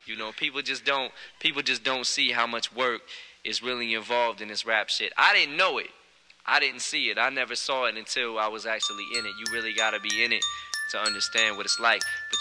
You know, people just don't see how much work is really involved in this rap shit. I didn't know it. I didn't see it. I never saw it until I was actually in it. You really gotta be in it to understand what it's like. But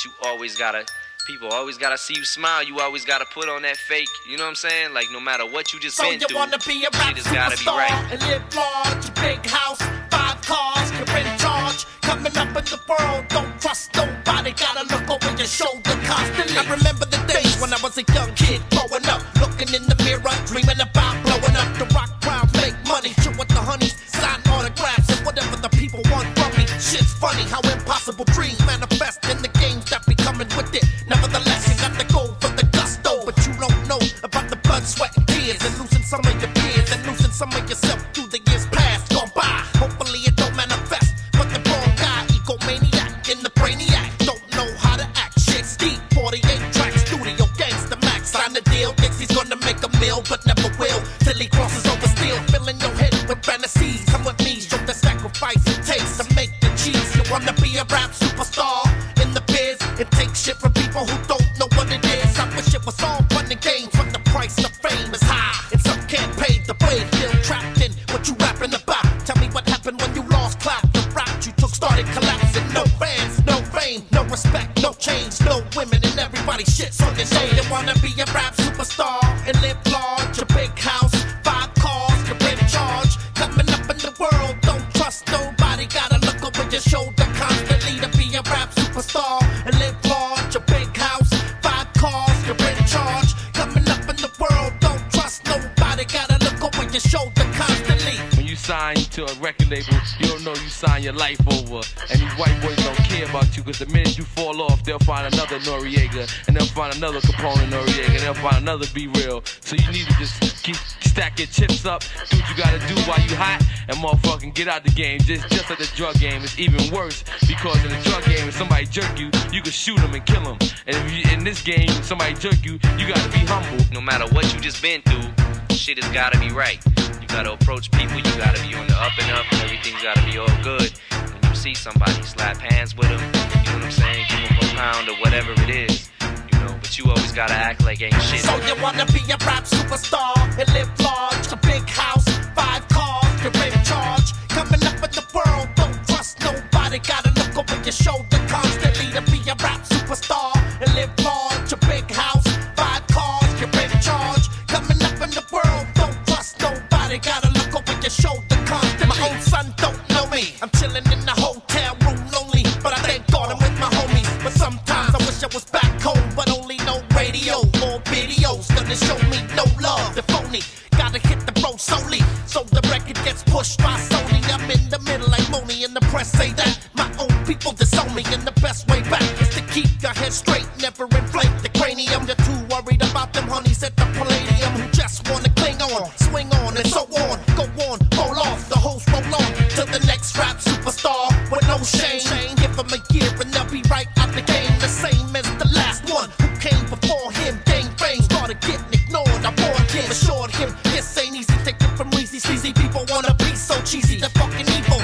people always gotta see you smile. You always gotta put on that fake, you know what I'm saying? Like, no matter what you just been through, wanna be a rap shit has gotta be right. And live large, big house, 5 cars, you're in charge. Coming up in the world, don't trust nobody. Gotta look over your shoulder constantly. I remember the days when I was a young kid growing up, looking in the mirror, dreaming about blowing up. The rock crowds make money, chill with the honeys, sign autographs and whatever the people want from me. Shit's funny how impossible dreams manifest in the games that be coming with it. Nevertheless, you got to go for the gusto, but you don't know about the blood, sweat, and tears, and losing some of your peers, and losing some of yourself through the years past gone by. Hopefully it don't manifest, but the wrong guy, egomaniac in the brainiac, don't know how to act. Shit, Steve, 48 tracks, studio gangsta max, sign the deal. Thinks he's gonna make a meal, but never will, till he crosses over steel, filling your head with fantasies. Come with me, show the sacrifice it takes to make the cheese. You wanna be a rap superstar in the biz? It takes shit from people who don't know what it is. I wish it was all fun and games, but the price of fame is high, and some can't pay the way. Feel trapped in what you rapping about. Tell me what happened when you lost clap. The route you took started collapsing. No fans, no fame, no respect, no change, no women, and everybody shits on your name. You wanna be a rap superstar and live large, a big house, 5 cars, you're in charge. Coming up in the world, don't trust nobody. Gotta look over your shoulder constantly to be a rap superstar and live large, a big house, 5 cars, you're in charge. Coming up in the world, don't trust nobody. Gotta look over your shoulder constantly. When you sign to a record label, you don't know you sign your life over. And these white boys don't care about you, cause the minute you fall off, they'll find another Noriega, and they'll find another Capone Noriega, and they'll find another Be Real. So you need to just keep stack your chips up, do what you gotta do while you hot, and motherfucking get out the game. Just like the drug game, it's even worse, because in the drug game, if somebody jerk you, you can shoot them and kill them. And if you, in this game, if somebody jerk you, you gotta be humble. No matter what you just been through, shit has gotta be right. You gotta approach people, you gotta be on the up and up, and everything's gotta be all good. When you see somebody, slap hands with them, you know what I'm saying, give them a pound or whatever it is, you know, but you always gotta act like ain't shit. So you wanna be a rap superstar and live large, a big house, 5 cars, you're in charge. Coming up in the world, don't trust nobody. Gotta look over your shoulder constantly to be a rap superstar and live large, a big house, 5 cars, you're in charge. Coming up in the world, don't trust nobody. Gotta look over your shoulder constantly. My own son don't know me. I'm chilling in the hotel room lonely, but I thank God I'm with my homies. But sometimes I wish I was back home, but only no radio or videos gonna show me no love. The phony gotta hit the road solely, so the record gets pushed by Sony. I'm in the middle like Moni, and the press say that my own people disown me, and the best way back is to keep your head straight, never inflate the cranium. You're too worried about them honeys at the Palladium who just wanna cling on, swing on, and so on. Go on, roll off, the host roll on to the next rap superstar with no shame. Give them a year and they'll be right out the game, the same as the last one who came before him. Gained fame, started getting ignored. I warned him, assured him this ain't easy. Take it from Reezy, sleazy people wanna be so cheesy, they're fucking evil.